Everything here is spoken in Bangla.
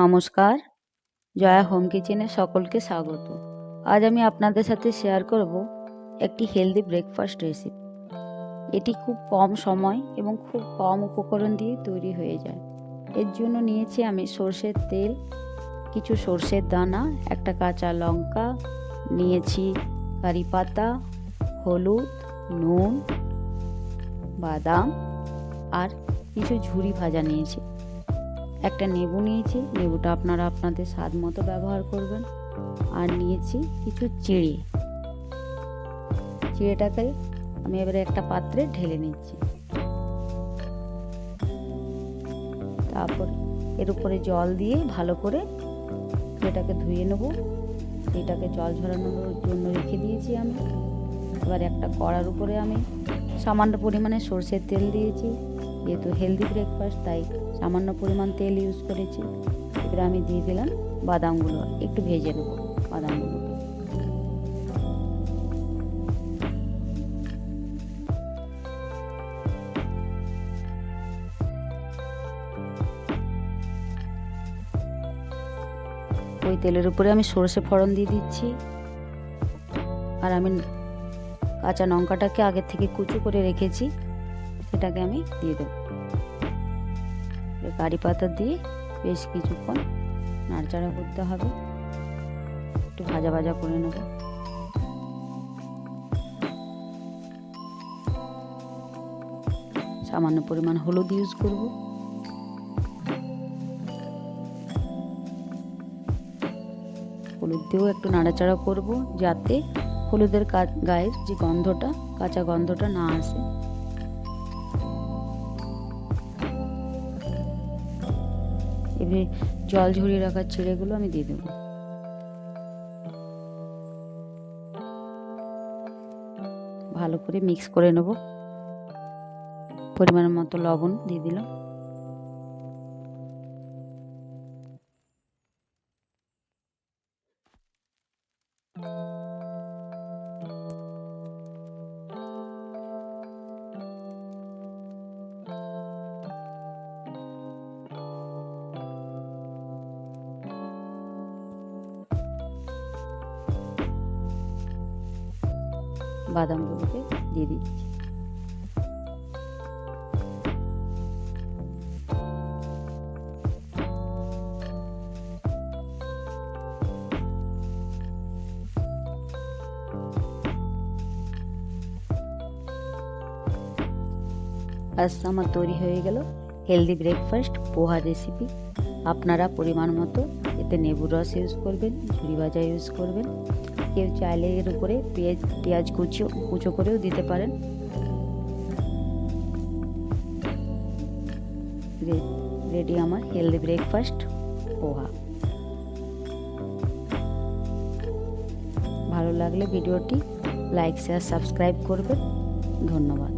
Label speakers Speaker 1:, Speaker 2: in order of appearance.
Speaker 1: নমস্কার, জয়া হোম কিচেনে সকলকে স্বাগত। আজ আমি আপনাদের সাথে শেয়ার করব একটি হেলদি ব্রেকফাস্ট রেসিপি। এটি খুব কম সময় এবং খুব কম উপকরণ দিয়ে তৈরি হয়ে যায়। এর জন্য নিয়েছি আমি সর্ষের তেল, কিছু সর্ষের দানা, একটা কাঁচা লঙ্কা, নিয়েছি কারি পাতা, হলুদ, নুন, বাদাম আর কিছু ঝুরি ভাজা নিয়েছি। একটা লেবু নিয়েছি, লেবুটা আপনারা আপনাদের স্বাদ মতো ব্যবহার করবেন। আর নিয়েছি কিছু চিড়েটাকে আমি এবারে একটা পাত্রে ঢেলে নিচ্ছি। তারপর এর উপরে জল দিয়ে ভালো করে এটাকে ধুয়ে নেব। এটাকে জল ঝরানোর জন্য রেখে দিয়েছি আমি। এবার একটা কড়ার উপরে আমি সামান্য পরিমাণে সরষের তেল দিয়েছি। যেহেতু হেলদি ব্রেকফাস্ট তাই সামান্য পরিমাণ তেল ইউজ করেছি। এবারে আমি দিয়ে দিলাম বাদামগুলো, একটু ভেজে নেব বাদামগুলোকে। ওই তেলের উপরে আমি সরষে ফোড়ন দিয়ে দিচ্ছি। আর আমি কাঁচা লঙ্কাটাকে আগে থেকে কুচো করে রেখেছি, সেটাকে আমি দিয়ে দেব। কারি পাতা দিয়ে বেশ কিছুক্ষণ নাড়াচাড়া করতে হবে, একটু ভাজা ভাজা করে নেব। সামান্য পরিমাণ হলুদ ইউজ করব। হলুদ দিয়েও একটু নাড়াচাড়া করব, যাতে হলুদের গায়ের যে গন্ধটা, কাঁচা গন্ধটা না আসে। এবারে জল ঝরিয়ে রাখা চিড়েগুলো আমি দিয়ে দেবো। ভালো করে মিক্স করে নেব। পরিমাণ মতো লবণ দিয়ে দিলাম। বাদামগুলোকে দিয়ে দিচ্ছি। আজ আমার তৈরি হয়ে গেল হেলদি ব্রেকফাস্ট পোহা রেসিপি। আপনারা পরিমাণ মতো এতে লেবুর রস ইউজ করবেন, ঝুরি ভাজা ইউজ করবেন। কেউ চাইলে এর উপরে পেঁয়াজ কুচো করেও দিতে পারেন। রেডি আমার হেলদি ব্রেকফাস্ট পোহা। ভালো লাগলে ভিডিওটি লাইক, শেয়ার, সাবস্ক্রাইব করবেন। ধন্যবাদ।